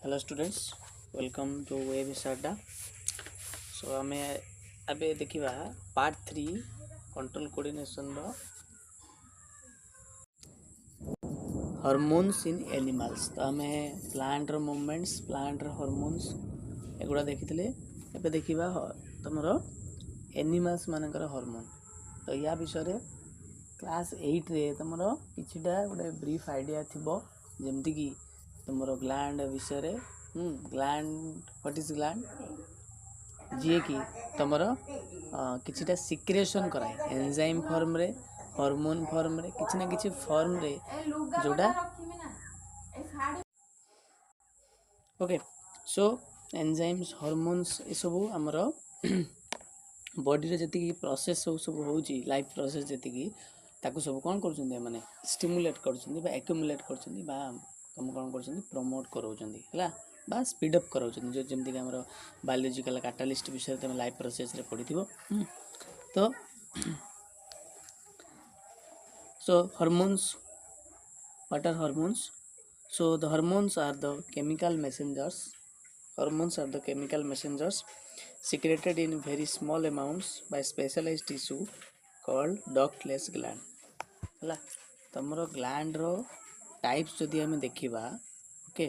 Hello students, welcome to वेब साडा। So आम अबे देखा पार्ट 3 कंट्रोल कोऑर्डिनेशन रो हार्मोन्स इन एनिमल्स। तो आम प्लांट रो मूवमेंट्स, प्लांट रो हार्मोन्स एगुड़ा देखी। एबे देखा तुम एनिमल्स मानकर हार्मोन। तो या विषय क्लास 8 रे तुम किछिटा गोटे ब्रीफ आइडिया थिबो, जेमती कि तुम ग्लैंड विषय ग्लैंड व्हाट इज ग्लैंड जी कि तुम किछिटा सिक्रेशन कराए एंजाइम फॉर्म रे, हार्मोन फॉर्म रे, किछि ना किछि फॉर्म रे जोटा ओके। सो एंजाइम्स हार्मोन्स ये सब आमर बॉडी रे जति प्रोसेस सब होउची, लाइफ प्रोसेस जति ताकू सब कौन कर माने स्टिमुलेट कर एक्युमुलेट कर तुम कौन कर प्रमोट करा बा स्पीड अप करा जो जमीक बायोलॉजिकल कैटालिस्ट विषय तुम लाइफ प्रोसेस रे पढ़ी। तो so hormones, what are hormones? So the hormones are the chemical messengers. Hormones are the chemical messengers secreted in very small amounts by specialized tissue called ductless gland. हला तमरो gland रो types जदि हमें देखिबा, okay,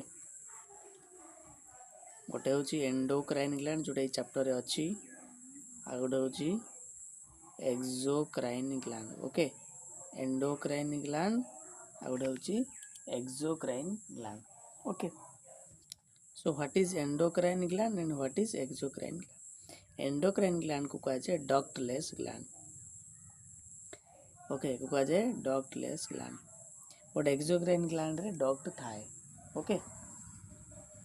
गोटे होची endocrine gland जोटा ई chapter रे अछि, आ गोटे होची exocrine gland. Okay, endocrine gland आ गोटे होची exocrine gland. Okay, so what is endocrine gland and what is exocrine gland? Endocrine gland को कहा जाए ductless gland. Okay, को कहा जाए ductless gland, but exocrine gland रे duct थाए। Okay,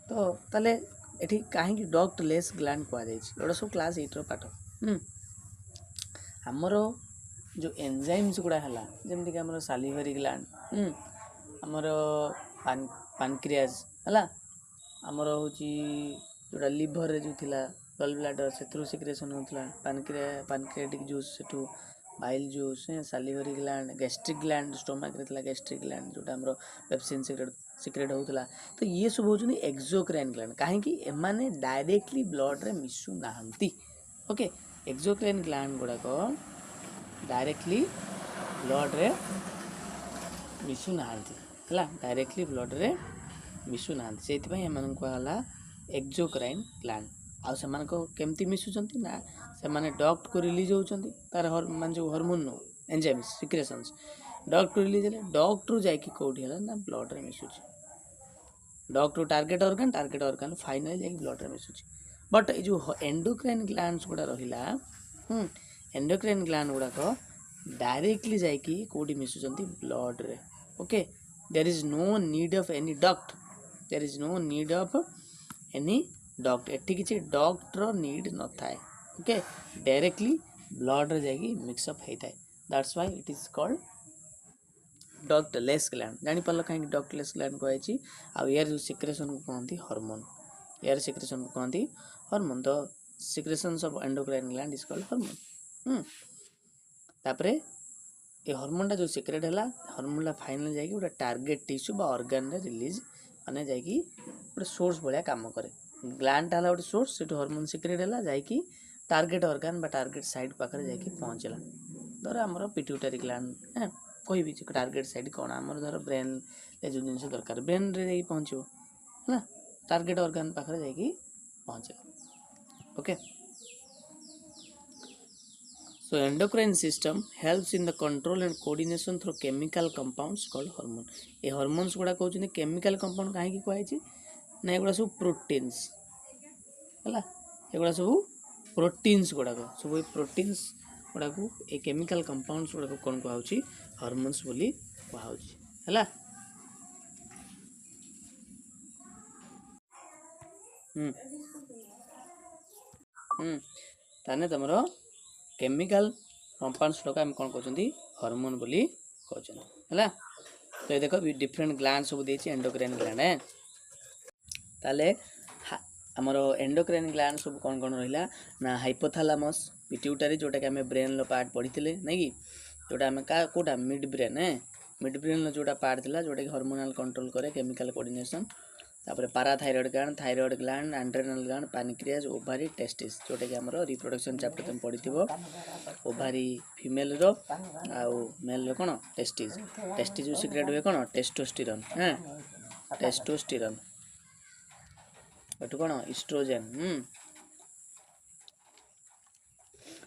तो तले एठी काहे कि ductless gland को आ जाए एटा सब क्लास 8 रो पाठ। हमरो जो एंजाइम्स गुड़ा हला जेमति कि हमरो सालिवरी ग्लैंड, आमर पानक्रियाज है, आमर हूँ जोटा लिभर जो थिला गल ब्लाडर से सिक्रेशन होता पानक्रियाटिक जूस से bile juice, salivary gland, gastric gland stomach रे थिला गैस्ट्रिक ग्लैंड जोटा हमरो पेप्सिन सिक्रेट होता। तो ये सब होचुनी एक्सोक्राइन ग्लैंड, काहेकि एमाने डायरेक्टली ब्लड रे मिसु नाहंती। ओके, एक्सोक्राइन ग्लैंड गुड़ाक डायरेक्टली ब्लड रे मिसु नाहंती है, डायरेक्टली ब्लड रे मिसु नाहंती, से एम कहला एक्सोक्राइन ग्लैंड। आउ से केमती मिसुचंती ना से माने डक्ट को रिलीज होचंती तार मान जो हार्मोन नो एंजाइम्स सिक्रेशंस डक्ट को रिलीज हेले डक्ट रु जाईकी कोठी हला ना ब्लड रे मिसुची, duct to target organ finally जाईकी ब्लड रे मिसुची। बट ए जो एंडोक्राइन ग्लैंड्स गुडा रहिला, एंडोक्राइन ग्लैंड गुडा को डायरेक्टली जाईकी कोठी मिसुचंती ब्लड रे। Okay, there is no need of any duct, there is no need of any duct, एठी किछि डक्ट रो नीड न थाए। ओके, डायरेक्टली ब्लड रे जागी मिक्स अप हेताए, that's why it is called ductless gland. जानि पल्ल काहे डक्टलेस ग्लैंड को आइछि। आ एयर जो सिक्रेशन को कहंती हार्मोन, एयर सिक्रेशन को कहंती हार्मोन। तो secretions of endocrine gland is called hormone. तापरे ये हार्मोनटा जो सिक्रेट है, हार्मोनटा फाइनल जाकि गोटे टार्गेट टिश्यू बा ऑर्गन रे रिलीज माने जाकि गोटे सोर्स भाया काम करे। ग्लैंडटा है गोटे सोर्स, से हार्मोन सिक्रेट है जाकि टार्गेट ऑर्गन बा टार्गेट साइड पाखे जाकि पहुँचला। धर आमर पिट्यूटरी ग्लैंड कोई भी टार्गेट साइड कौन आमर धर ब्रेन जो जिन दरकार ब्रेन रे जाकि पहुँचो है, टार्गेट ऑर्गन पाखे जाकि पहुँचला। Okay, so endocrine system helps in the control and coordination through chemical compounds called hormone. ये hormones गुड़ा कहउछनी chemical compound काहे की कहै ना एगुड़ा सब प्रोटीन्स हला, एगुड़ा सब प्रोटीन्स गुड़ा को सब प्रोटीन्स गुड़ा को ए केमिकल कंपाउंड्स गुड़ा को कोन कहउछि हार्मोन्स बोली कहउछि हला। ताने तमरो केमिकल कंपाउंड्स लोक आम कौन कहते हार्मोन बोली कहला। तो ये देखो डिफरेंट ग्लैंड सब देछि एंडोक्राइन ग्लैंड है। ताले हमर एंडोक्राइन ग्लैंड सब कौन कौन रहिला ना हाइपोथैलेमस, पिट्यूटरी जोटा कि हमें ब्रेन लो पार्ट पढ़ीथिले नै कि जोटा हमें का कोटा मिड ब्रेन है, मिड ब्रेन लो जोटा पार्ट थिला जोटा कि हार्मोनल कंट्रोल करे केमिकल कोऑर्डिनेशन। तापर thyroid gland adrenal gland pancreas ovary testis जोटा कि हमरो रिप्रोडक्शन चैप्टर तुम पढ़िथिबो ओभारी फीमेल रो आउ मेल रो कोन टेस्टिस टेस्टिस सिक्रेट हुए कोन टेस्टोस्टेरोन हैं टेस्टोस्टेरोन एटु कोन एस्ट्रोजन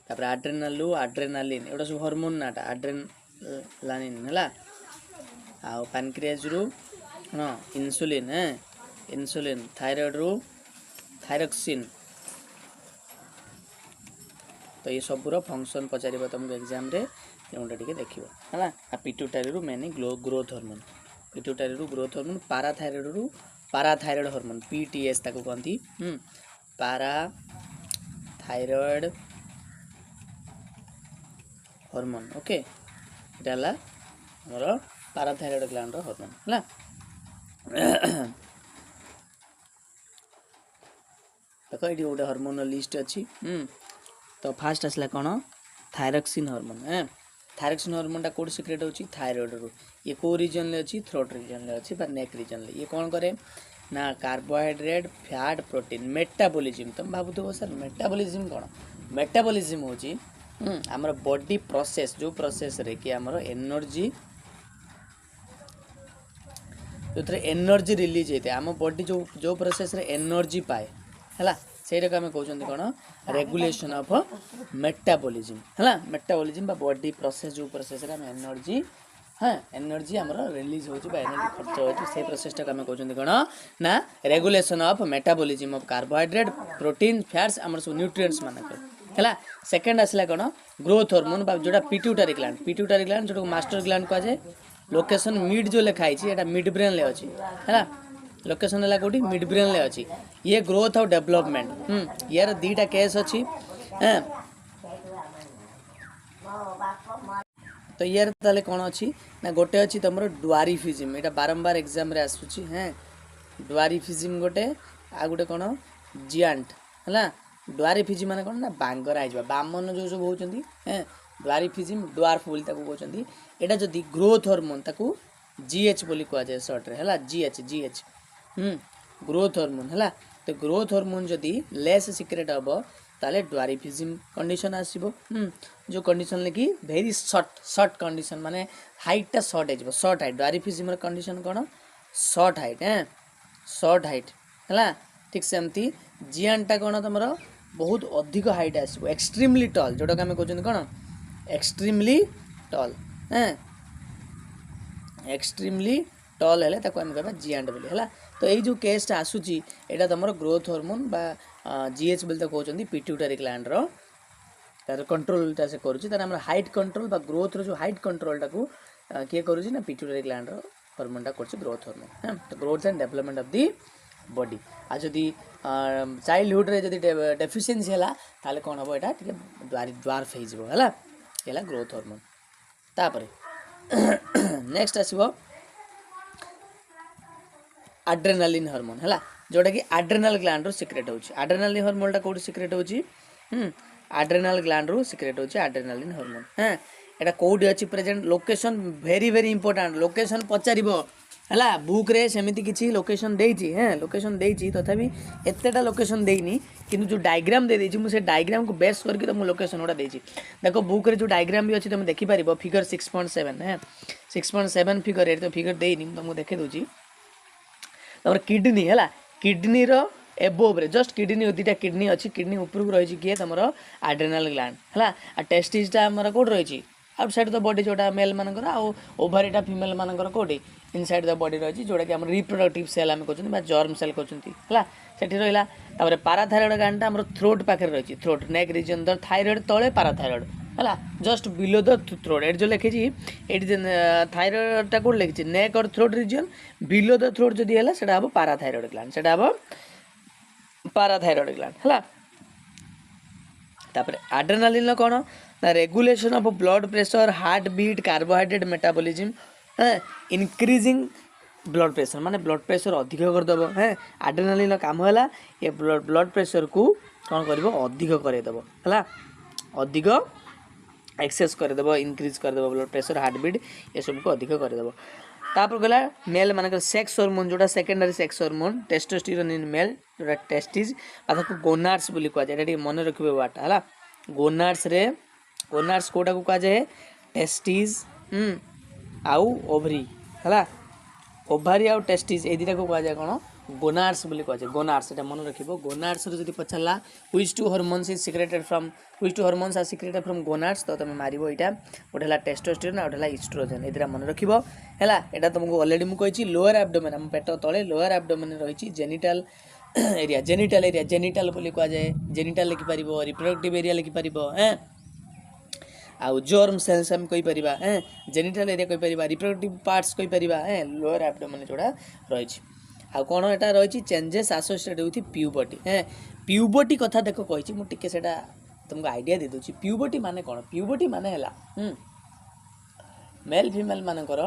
तापर आड्रेनालिन एटा सब हार्मोन नाटा आड्रेनालिन हला आ पैनक्रियाज रो न इंसुलिन है इंसुलिन थायराइड रो थायरॉक्सिन तो ये सब फंक्शन पचार तुमको एग्जाम रे तेणुटा टे देखो है पिट्यूटरी रू मेन ग्रोथ हार्मोन पिट्यूटरी रू ग्रोथ हार्मोन पाराथायरॉयड हार्मोन पीटीएस ताको कहती पाराथायरॉयड हार्मोन ओके इटा मोर पाराथायरॉयड ग्लैंड हार्मोन है देखो ये गोटे हार्मोन लिस्ट अच्छी तो फास्ट आसला कौन थायरॉक्सिन हार्मोन है थायरॉक्सिन हार्मोन कोड सिक्रेट होची थायराइड रू ये को रीजन ले अच्छी थ्रोट रीजन ले अच्छी नेक रीजन ले ये कौन करे ना कार्बोहाइड्रेट फैट प्रोटीन मेटाबॉलिज्म तुम भावुथो सर मेटाबॉलिज्म कौन मेटाबॉलिज्म होची हमर बॉडी प्रोसेस जो प्रोसेस रे कि हमर एनर्जी जो एनर्जी रिलीज होता है आम बॉडी जो जो प्रोसेस रे एनर्जी पाए है से आम कहते कौन रेगुलेशन ऑफ मेटाबॉलिज्म है मेटाबॉलिज्म बॉडी प्रोसेस जो प्रोसेस रे एनर्जी हाँ एनर्जी आमर रिलीज हो एनर्जी खर्च हो से प्रोसेस आम कहते कौन ना regulation of metabolism of carbohydrate protein fats आमर सब न्यूट्रिएंट्स मानक है सेकेंड आसला कौन ग्रोथ हार्मोन जोटा पिट्यूटरी ग्लैंड जो मास्टर ग्लैंड कह जाए लोकेशन मिड जो लिखाई है मिड ब्रेन ले अच्छी है लोकेशन है कौटी मिड ब्रेन ले अच्छी ये ग्रोथ और डेवलपमेंट यार दीटा केस अच्छी तो यार ताले कौन अच्छी ना गोटे अच्छी तुम ड्वारिफिज्म यहाँ बारंबार एग्जाम रे आसूची हैं ड्वारिफिज्म गोटे आ गोटे कौन जियांट है ड्वारिफिज्म माने कौन ना बांगर आइज बामन जो सब होती हैं ड्वारिफिज्म ड्वार्फ बोली कहते यहाँ जदि ग्रोथ हार्मोन ताकू जीएच बोली कह जाए सर्ट रे है जीएच ग्रोथ हार्मोन है तो ग्रोथ हार्मोन जदि लेस सिक्रेट हम ताले ड्वारिफिज्म कंडीशन आसीबो जो कंडीशन लेकि वेरी शॉर्ट कंडीशन माने हाइट शॉर्ट है शॉर्ट हाइट ड्वारिफिज्म कंडीशन कौन शॉर्ट हाइट शॉर्ट हाइट है ठीक सेमती जियांटा कौन तुम बहुत अधिक हाइट आसो एक्सट्रीमली टॉल जोटा आम कहते कौन एक्सट्रीमली टॉल एक्सट्रीमली टॉल है आम कह जियांट बोली है तो ये जो केसटा आसूची यहाँ तुम ग्रोथ हार्मोन बा जीएच बोली कहते पिट्यूटरी ग्लैंड रो तार कंट्रोलटा से करुँच तार हाइट कंट्रोल बा ग्रोथ रो जो हाइट कंट्रोलटा को किए करुँच ना पिट्यूटरी ग्लैंड रो हार्मोनटा कर ग्रोथ हार्मोन हाँ तो growth and development of the body आ जदि चाइल्डहुड रे जदि डेफिशिएंसी है ताले कौन हम यहाँ टे ड्वार्फ है ग्रोथ हार्मोन तापर नेक्स्ट आसो आड्रेनालिन हार्मोन है जोटा कि आड्रेनल ग्लैंड रो सिक्रेट होची आड्रेनालिन हार्मोनटा कोड सिक्रेट होची आड्रेनल ग्लैंड रो सिक्रेट होची आड्रेनालिन हार्मोन हैं एटा कोडी अछि present location very very important location पचारिबो है बुक रे सेमिति किछि लोकेशन देइछि हैं लोकेशन देइछि तथापि एतेटा लोकेशन देइनी किंतु जो डायग्राम दे देइछि मु से डायग्राम को बेस करके तो मु लोकेशन ओडा देइछि देखो बुक रे जो डायग्राम भी अछि तुम देखि परिबो फिगर 6.7 है 6.7 फिगर रे तो फिगर देइनी तुमको देखे दोछि तमर किडनी है किडनी रो एबोव रे जस्ट किडनी दुटा किडनी अच्छी किडनी ऊपर रही किए तुम आड्रेनाल ग्लैंड है आ टेस्टिसटा आमर कौट रही आउटसाइड द बॉडी जोटा मेल मानकर ओभारीटा फीमेल मानकर कौटी इनसाइड द बॉडी रही जोटा कि आम रिप्रोडक्टिव सेल आम कहते जर्म सेल कहते है रहा पाराथायरॉयड ग्लैंड आम थ्रोट पाखे रही throat neck region the thyroid तले पाराथायरॉयड है जस्ट बिलो द थ्रोट ये जो लिखी ये थायरॉयडटा कौन लिखी नेक और throat region below the throat जदि है सेटा हम पाराथायरॉयड ग्लैंड सेटा हम पाराथायरॉयड ग्लैंड है तापर आड्रेनालिन कौन ना regulation of blood pressure heart beat carbohydrate metabolism है इंक्रीजिंग ब्लड प्रेशर माने ब्लड प्रेशर अधिक करदेव है आड्रेनालिन काम है ये ब्लड प्रेशर को कौन कर अधिक करदेव है अधिक एक्सेस करदेव इनक्रीज करदेव ब्लड प्रेशर हार्ट बीट ये सब को अधिक करदेव तापर गला मेल मानकर सेक्स हार्मोन जोटा secondary sex hormone testosterone in male जोटा टेस्टिस आ ताको गोनाड्स बोली कह जाए एटा मन रखिबे वाटा हला गोनाड्स रे गोनाड्स कोटा को कह जाए टेस्टिस आउ ओवरी हला ओभारी आउ टेस्टिस ए दुटा को कह जाए कोन गोनाड्स बोली कह जाए गोनाड्स एटा मन रखिबो गोनाड्स रे जदी पछला which two hormones is secreted from which two hormones are secreted from gonads तो तमे मारिबो एटा ओठला टेस्टोस्टेरोन आ ओठला एस्ट्रोजन ए दुटा मन रखिबो हला एटा तुमको ऑलरेडी मु कहिची लोअर एब्डोमेन हम पेट तळे लोअर एब्डोमेन रहिची जेनिटल एरिया बोली कह जाए जेनिटल लिखि परिबो रिप्रोडक्टिव एरिया लिखि परिबो आउ जर्म सेल्स हम कहि परिबा जेनिटल एरिया कहि परिबा रिप्रोडक्टिव पार्ट्स कहि परिबा लोअर एब्डोमेन जोड़ा रहिची आ कोन एटा रहिची changes associated with puberty puberty कथा देखो कहिची मु टिके सेटा तुमको आइडिया दे दोची प्यूबर्टी माने कोन प्यूबर्टी माने हला मेल फीमेल मानकर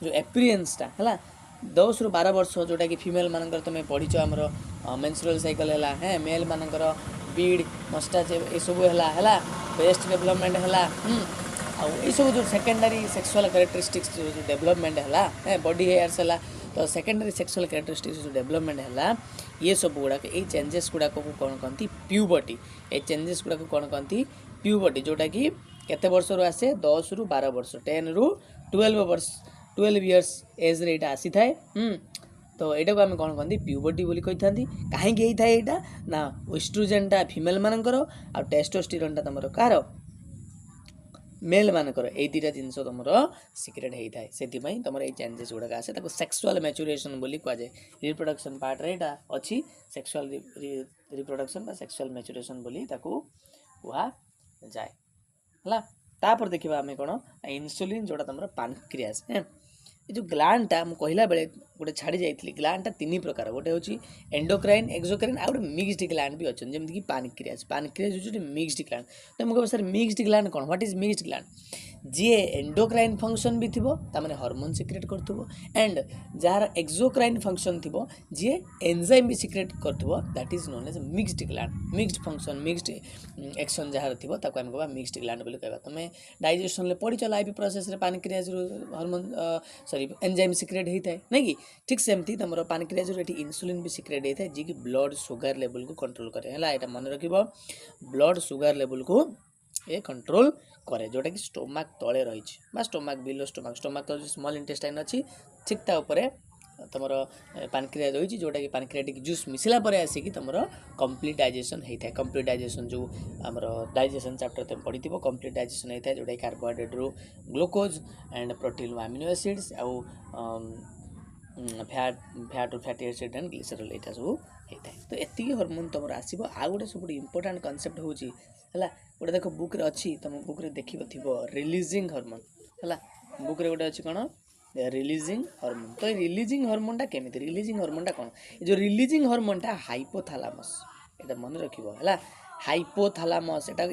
जो एपियरेंस टा हला 10 रु 12 वर्ष जोटा कि फीमेल मानकर तुम पढ़ीच आमर मेंस्ट्रुअल साइकिल है मेल मानकर बीड मस्टाच ए सब है ब्रेस्ट डेवलपमेंट है आई सब जो सेकेंडरी सेक्सुअल कैरेक्टरिस्टिक्स जो डेवलपमेंट है बॉडी हेयर्स है तो सेकेंडरी सेक्सुअल कैरेक्टरिस्टिक्स जो डेवलपमेंट है ये सब गुड़ाक ये चेंजेस गुड़ाक को कौन कहती प्यूबर्टी ये चेंजेस गुड़ाक कौन कहती प्यूबर्टी जोटा कि केते वर्ष रु आसे 10 रु 12 वर्ष 10 रु 12 इयर्स एज रे एटा आसी थाए तो एटा को आम कौन कहती प्यूबर्टी बोली कही था कहीं होता है यहाँ ना एस्ट्रोजेनटा फीमेल मानकर आ टेस्टोस्टेरोनटा तुम कार मेल मानकर ये दुटा जिनस तुम सिक्रेट होता है से तुम ये चेंजेस गुड़ाक आसे सेक्सुअल मैच्योरेशन बोली कह जाए रिप्रोडक्शन पार्ट रे एटा अच्छी सेक्सुअल रिप्रोडक्शन बा सेक्सुअल मैच्योरेशन बोली ताकू कहा जाए है तापर देखा आम कौन इन्सुलिन जोटा तुम पानक्रियास ये जो ग्लांडटा मुझे कहला बेले गोटे छाड़ी जाइए ग्लांडटा 3 प्रकार गोटे हूँ एंडोक्राइन एक्सोक्राइन आ गए मिक्सड ग्लांड भी अच्छा जमीक पानक्रियास हूँ मिक्सड ग्लांड तो मुझे सर मिक्सड ग्लांड कौन व्हाट इज मिक्सड ग्लांड जी एंडोक्राइन फंक्शन भी थी ताने हार्मोन सिक्रेट करूँ एंड जार एक्सोक्राइन फंक्शन थी जी एंजाइम भी सिक्रेट करूँ that is known as mixed gland mixed function mixed action जार थी आम कह मिक्सड ग्लांड बोली कहवा तुम डाइजेशन में पढ़ी life process pancreas hormone sorry enzyme secrete होता है नहीं कि ठीक सेमती तुम पानक्रियास इन्सुलिन भी सिक्रेट होता है जी कि ब्लड सुगर लेवल को कंट्रोल करे है मन रख ब्लड सुगर लेवल को ये कंट्रोल करे जोटा कि स्टोमाक तले रही स्टोमाक बिलो स्टोमाक तो स्मॉल इंटेस्टाइन अच्छी ठीक ता ऊपर तुम पानक्रियास रही जोटा कि पानक्रियाटिक जूस मिसला आसिक तुम कंप्लीट डाइजेशन होता है कंप्लीट डाइजेशन जो आमर डाइजेशन चैप्टर तुम पढ़ी कंप्लीट डाइजेशन होता है जोटा कि कार्बोहाइड्रेट रू glucose and protein amino acids आउ fat fatty acid and glycerol यहाँ सब होता है तो एति हार्मोन तुम आसो आ गए सब इंपोर्टाट कनसेप्ट हूँ है गोटे देख बुक रे अच्छी तुम बुक रे देख रिलीजिंग हार्मोन है बुक रे गोटे अच्छी कौन रिलीजिंग हार्मोन तो रिलीजिंग हार्मोनटा केमिति रिलीजिंग हार्मोनटा कौन जो रिलीजिंग हार्मोनटा हाइपोथैलेमस एटा मन रखिबो है हाइपोथैलेमस एटा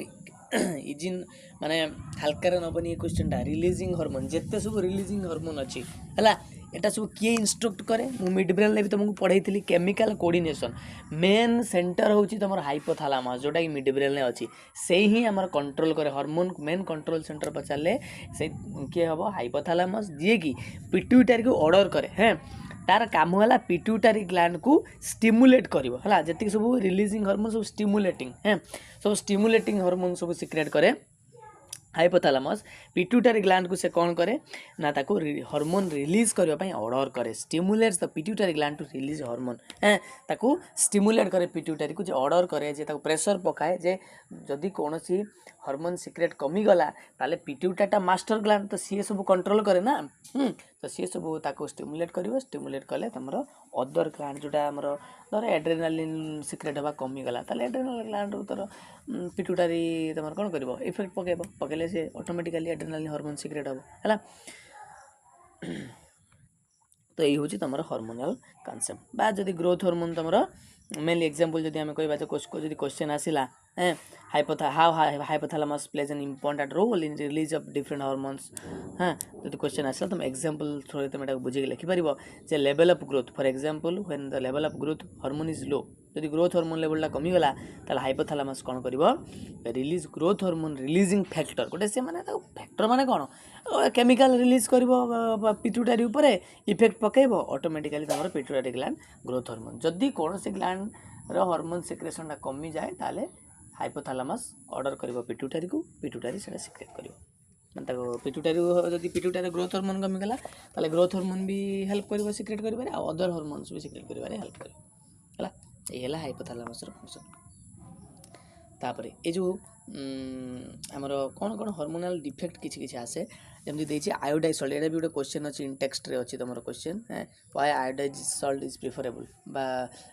इजिन माने हल्का नबनी क्वेश्चनटा रिलीजिंग हार्मोन जिते सब रिलीजिंग हार्मोन अच्छी है एटा सब किए इंस्ट्रक्ट करे मु मिड ब्रेन भी तुमको पढ़ाई केमिकल कोऑर्डिनेशन मेन सेंटर हूँ तुम हाइपोथैलेमस जोटा कि मिड ब्रेन अच्छी से ही आम कंट्रोल करे हार्मोन मेन कंट्रोल सेंटर पचारे से किए हम हाइपोथैलेमस जी कि पिट्यूटरी को ऑर्डर करे हैं तार काम है पिट्यूटरी ग्लैंड को स्टिमुलेट करिवो हला जति सब रिलीजिंग हार्मोन सब स्टिमुलेटिंग हैं सब स्टिमुलेटिंग हार्मोन सब सिक्रेट करे हाइपोथैलेमस पिट्यूटरी ग्लैंड को से कौन करे ना ताको हार्मोन रिलीज करने ପାଇଁ ऑर्डर करे stimulates the pituitary gland to release hormone ताको स्टिमुलेट करे पिट्यूटरी को जे ऑर्डर करे जे ताको प्रेशर पकाए जे जदि कौन सी हार्मोन सिक्रेट कमी गला ताले पिट्यूटरीटा मास्टर ग्लैंड तो सी सब कंट्रोल करे ना तो सी सब ताको स्टिमुलेट करिवो स्टिमुलेट कले तमरो अदर ग्लैंड जोटा हमर धर एड्रेनालिन सिक्रेट हवा कमी गला ताले एड्रेनाल ग्लैंड तर पिट्यूटरी तमर कोन करिवो इफेक्ट पकेबो पकेले से ऑटोमेटिकली एड्रेनालिन हार्मोन सिक्रेट हबो हला तो यही हूँ तुम हार्मोनल कॉन्सेप्ट बा जदि ग्रोथ हार्मोन तुम मेनली एग्जांपल जदि आम कहबा जदि क्वेश्चन आसिला how hypothalamus plays an important role in release of different hormones जदि क्वेश्चन आसिला तुम एग्जांपल थ्रू तुम बुझे लिखिपर जे level of growth for example when the level of growth hormone is low जदि ग्रोथ हार्मोन लेवलटा कमिगला ताले हाइपोथैलेमस कौन करिवो release growth hormone releasing factor गोटे से माने फैक्टर माने कौन केमिकल रिलीज करिवो पिट्यूटरी उपरे इफेक्ट पकेइबो ऑटोमेटिकली तमरो पिट्यूटरी ग्लैंड ग्रोथ हार्मोन जदि कौन से ग्लैंड रो हार्मोन सिक्रेशनटा कमी जाए ताले हाइपोथैलेमस ऑर्डर करिवो पिट्यूटरी सेटा सिक्रेट करिवो मतलब पिट्यूटरी ग्रोथ हार्मोन कमिगला ताले ग्रोथ हार्मोन भी हेल्प करिवो सिक्रेट करिबारे आ अदर हार्मोन्स भी सिक्रेट करिबारे हेल्प करिवो हला ये हला हाइपोथैलेमस रो फंक्शन तापरे ए जो हमर कोन कोन हार्मोनल डिफेक्ट किछि आसे जेमति देछि आयोडाइज सॉल्ट एटा भी गोटे क्वेश्चन अछि इन टेक्स्ट रे अछि तमरो question why iodised salt is preferable बा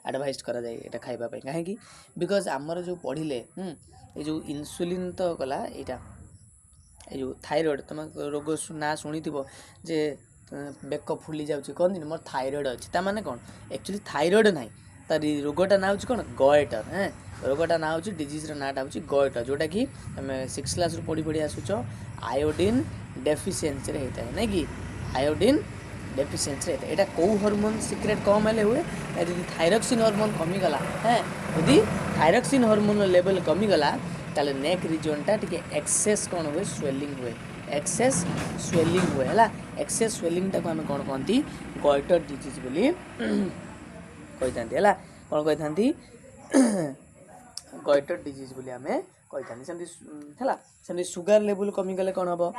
एडवाइज करा जाय एटा खाइबा पय काहे कि बिकॉज़ हमर जो पढिले ए जो इंसुलिन तो कला एटा ए जो थायराइड तुम रोग ना शुणी जे बेक फुली जाऊँगी कहती मोर थायराइड अच्छी ता माने कौन एक्चुअली थायराइड ना तार रोगटा ना हूँ कौन गएटर रोगटा ना हूँ डिजीज नाटा हूँ गएटर जोटा कि आम 6 क्लास पढ़ी पढ़ी आसुच आयोडीन डेफिशिएंसी होता है ना कि आयोडीन डेफिशिएंसी होता है यहाँ कौ हार्मोन सिक्रेट कम हेल्ले हुए यदि थायरक्सिन हार्मोन कमिगला यदि थायरक्सिन हार्मोन लेवल कमिगला ताले नेक रिजनटा टिके एक्सेस कौन हुए स्वेलिंग हुए एक्सेस स्वेलिंग हुए है एक्सेस स्वेलिंग टाक आम कौन कहती गएटर डिजीज बोली कही था कौन कही था गएटर डिजीज बोली आम कही था सेमती सुगर लेवल कमिगले कौन हम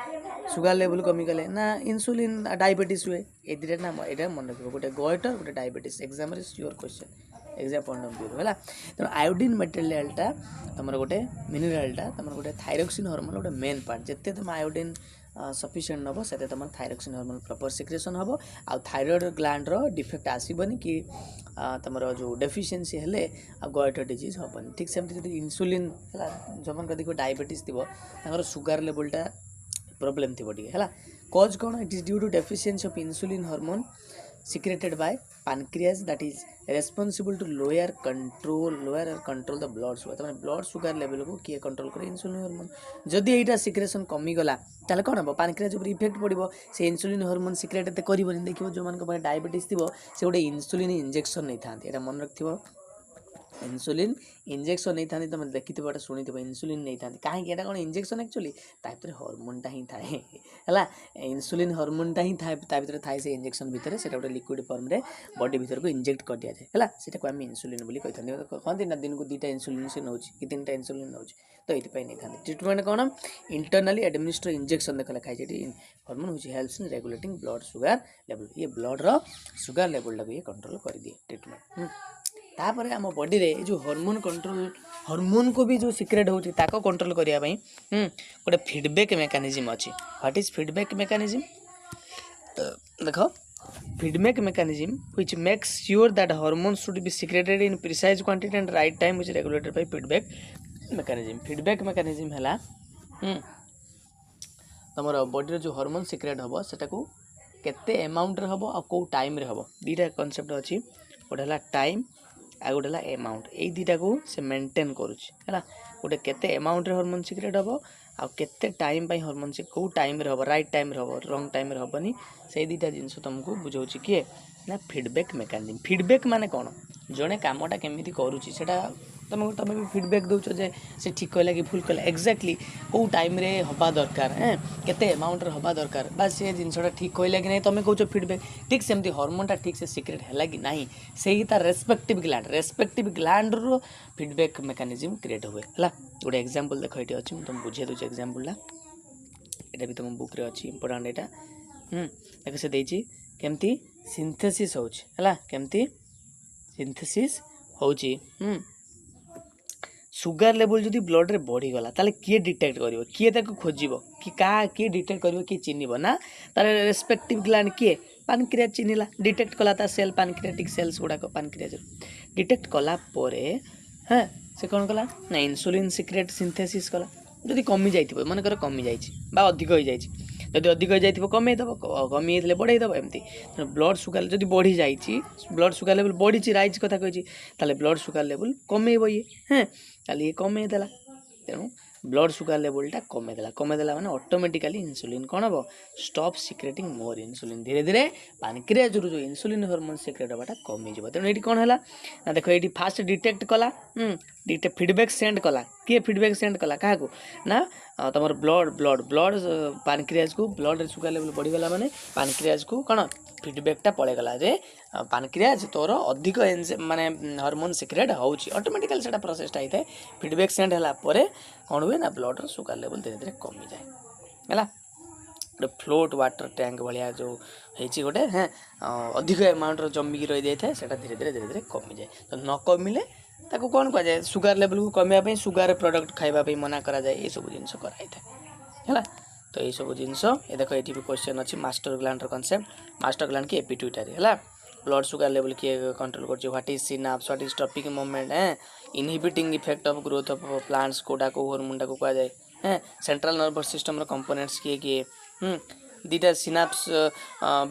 सुगर लेवल कमिगले ना इंसुलिन डायबिटीज हुए ये दुटा ना यहाँ मन रखिए गोटे गएटर गोटे diabetes exam sure question exam point of view है तेणु आयोडीन मटेरियलटा तुम गोटे मिनरालटा तुम गोटे थायरक्सिन हार्मोन गोटे मेन पार्ट जिते तुम आयोडीन सफिशिएंट नब से तुम थायरक्सिन हार्मोन प्रॉपर सिक्रेशन हम आ थायराइड ग्लैंड रो डिफेक्ट आसबनी कि तुम जो डेफिशिएंसी हेले आ गएटर डिजीज हेनी ठीक सेमती जो इंसुलिन है जो मन कदी डायबिटीज थी सुगर लेवलटा प्रॉब्लम थी है कॉज कौन it is due to deficiency of insulin hormone secreted by pancreas that is responsible to lower or control the blood sugar तमाने blood sugar level को किए कंट्रोल करे इंसुलिन हार्मोन जदि एटा secretion कमी गला ताले कोन हो पानक्रियाज ऊपर इफेक्ट पड़िबो से इंसुलिन हार्मोन सिक्रेट एते करिवोनी देखिबो जो मान को डायबिटीज थिबो से गोटे इंसुलिन इंजेक्शन नै थांती एटा मन रखथिबो इंसुलिन इंजेक्शन नहीं था तुम देखी गोटे शुणी इंसुलिन नहीं था कहीं कौन इंजेक्शन एक्चुअली ताभितर हार्मोनटा ही थाए है इंसुलिन हार्मोनटा ही थाए थाए से इंजेक्शन भितर से गोटे लिक्विड फॉर्म रे बॉडी भीतर को इंजेक्ट कर दिया जाए है से आम इंसुलिन बोली कही कहते ना दिन को 2टा इंसुलिन से नौ कि 3टा इंसुलिन नौ तो ये नहीं था ट्रिटमेंट कौन इंटरनली एडमिनिस्टर इंजेक्शन देख लिखाई हार्मोन हुई helps in regulating blood sugar level ये ब्लड रो सुगर लेवल टाक ये कंट्रोल कर दिए ट्रिटमेंट तापर आम बॉडी रे जो हार्मोन कंट्रोल हार्मोन को भी जो सिक्रेट होती ताको कंट्रोल करिया पई गोटे फीडबैक मेकानिज्म अच्छी व्हाट इज फीडबैक मेकानिज्म देखो feedback mechanism which makes sure that hormones should be secreted in precise quantity and right time which is regulated by feedback mechanism हला तमरो बॉडी रे जो हार्मोन सिक्रेट हबो सेटा को केते amount रे हबो आ को टाइम रे हबो दीटा कांसेप्ट अछि गोटे हला टाइम आ गोटे हला अमाउंट ए दीटा को से मेंटेन करूछि हला गोटे केते अमाउंट रे हार्मोन सिक्रेट हबो आ केते टाइम पई हार्मोन से को टाइम रे हबो राइट टाइम रे हबो रॉन्ग टाइम रे हबोनी से दीटा जिंस तुमको बुझौछि किए ना फीडबैक मेकानिज्म फीडबैक माने कोन जने कामटा केमिति करूछि सेटा तुम भी फीडबैक दौच जे से ठीक कहला कि भूल कहला एक्जाक्टली को टाइम रे हबा दरकार केते अमाउंट रे हबा दरकार बस से जिनसटा ठीक कहला कि नहीं तुम कहूछ फीडबैक ठीक सेमती हार्मोनटा ठीक से सिक्रेट हैला कि नहीं से ही तार रेस्पेक्टिव ग्लैंड रो फीडबैक मेकानिज्म क्रिएट हुए है गोटे एग्जांपल देख ये अच्छी तुम बुझे दूचे एग्जांपलटा यहाँ भी तुम बुक रे अच्छी इंपोर्टेंट यहाँ देख से देछि केमती सिंथेसिस होछि हला केमती सिंथेसिस होछि सुगर लेवल जदि ब्लड रे बढ़ी गला ताले किए डिटेक्ट करिवो किए ताको खोजिवो कि का किए डिटेक्ट करिवो कि चिन्हिबो ना तारे रेस्पेक्टिव ग्लैंड किए पानक्रियाज चिन्हिला डिटेक्ट कला ता सेल पानक्रियाटिक सेल्स गुडा को पानक्रियाज डिटेक्ट कला परे हाँ से कौन कला ना इंसुलिन सिक्रेट सिंथेसिस कला जदि कमी जाइथिबो मन कर कमी जाइछि बा अधिक होई जाइछि जदि अधिक होई जाइथिबो कमे दबो कमी हेतले बढ़ाई दबो एमती ब्लड सुगर जदि बढ़ी जाइछि ब्लड सुगर लेवल बढ़िछि राइज कथा कहिछि ताले ब्लड सुगर लेवल कमेइबो ये हैं ताले ये कमे देला तेणु ब्लड सुगर लेवलटा कमेदेला माने ऑटोमेटिकली इंसुलिन कौन हम स्टॉप सिक्रेटिंग मोर इंसुलिन धीरे धीरे पानक्रियाज जो इंसुलिन हार्मोन सिक्रेट होगा कमी जाव तेणु ये कौन है ना देख ये फास्ट डिटेक्ट कला फीडबैक सेंड कला किए फीडबैक सेंड कला क्या ना तुम ब्लड ब्लड ब्लड पानक्रियाज को ब्लड सुगर लेवल बढ़ीगला माने पानक्रियाज को कौन फीडबैकटा पड़ेगला जे पानक्रियाज तोर अधिक माने हार्मोन सिक्रेट होची ऑटोमेटिकली सेटा प्रोसेसटा होता है फीडबैक सेंड है कौन हुए ना ब्लड सुगर लेवल धीरे धीरे कमी जाए है गोटे फ्लोट वाटर टैंक भाया जो होती गोटे हाँ अधिक अमाउंट जमिकी रही जाए धीरे धीरे कमी जाए तो न कमिले ताको कौन कह जाए सुगर लेवल को कमेवाई सुगर प्रोडक्ट खाइबापी मना करा जाए ये सब जिन कराई है तो ये सब जिनस ये देख ये भी क्वेश्चन अच्छी master gland concept master gland की एपिट्यूटरी है ब्लड सुगर लेवल किए कंट्रोल कर what is synapse what is topic movement inhibiting effect of growth of plants कोडा को हार्मोन को कह जाए सेंट्रल नर्वस सिस्टम कंपोनेंट्स किए किए दीटा सिनाप्स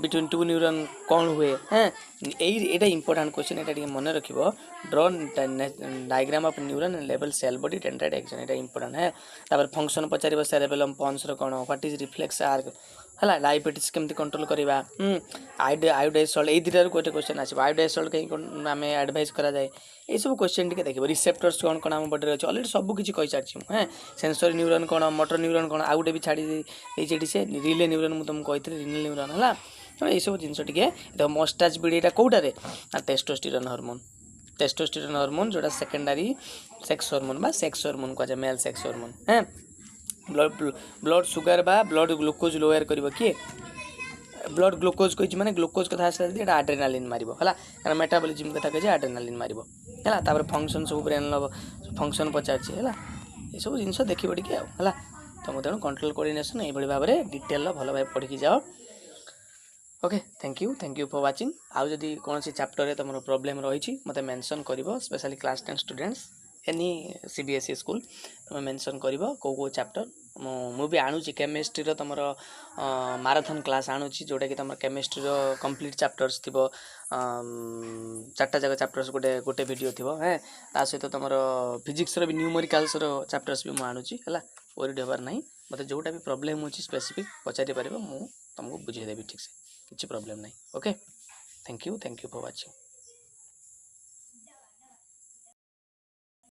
बिटवीन टू न्यूरॉन कौन हुए यहाँ इंपोर्टेंट क्वेश्चन ये मन रख ड्रॉ डायग्राम ऑफ न्यूरॉन लेवल सेल बॉडी डेंड्राइट एक्शन ये इंपोर्टेंट है तापर फंक्शन पचार सेरेबेलम पॉन्स कौन व्हाट इज रिफ्लेक्स आर्क है डायबिटीज केमती कंट्रोल करवा आयोडाइज सल्ट ये दुटा गोटे क्वेश्चन आसो आयोडाइज सल्ट कहीं आम एडभाइस करा जाए ये सब क्वेश्चन टी देखिए रिसेप्टर्स कौन कौन आम बॉडी अच्छे अलरेडी सब किसी कही सारी हाँ सेंसरी न्यूरॉन कौन मोटर न्यूरॉन कौन आउ गोटे भी छाड़ी से रिले न्यूरॉन मुझे तुमको कही रिले न्यूरॉन है तो ये सब जिन टे मस्टाच बीडीटा कौटारे टेस्टोस्टेरोन हार्मोन जोटा सेकेंडरी सेक्स हार्मोन बा सेक्स हार्मोन कह मेल सेक्स हार्मोन हाँ ब्लड सुगर बा ब्लड ग्लूकोज लोअर कर किए ब्लड ग्लूकोज कही माने ग्लूकोज कथा आसा आड्रेनालिन मारिबो हला कारण मेटाबॉलिज्म कथा कहे आड्रेनालिन मारिबो हला तापर फंक्शन सब ब्रेन फंक्शन पचारछि हला ये सब जिनस देखिबो टिके हला तुम तेणु कंट्रोल कोऑर्डिनेशन ये भाव में डिटेल भल भाव पढ़ी जाओ okay thank you for watching आउ जदि कौन चैप्टर रे तुम प्रॉब्लम रही मत मेंशन कर specially class 10 students any CBSE school तुम मेंशन कर कौ चैप्टर मुझे आणुची केमिस्ट्री तुम माराथन क्लास आणुची जोटा कि तुम केमिस्ट्री कंप्लीट चैप्टर्स थी चार्टा जाक चैप्टर्स गोटे गोटे वीडियो थी हाँ ता सहित तुम फिजिक्स भी न्यूमेरिकल्स चैप्टर्स भी मुझे आणुची है वरीड हबार ना मत जोटा भी प्रॉब्लम हो स्पेसिफिक पचारि पार मुझे तुमको बुझेदेवी ठीक से किसी प्रॉब्लम नहीं okay thank you for watching.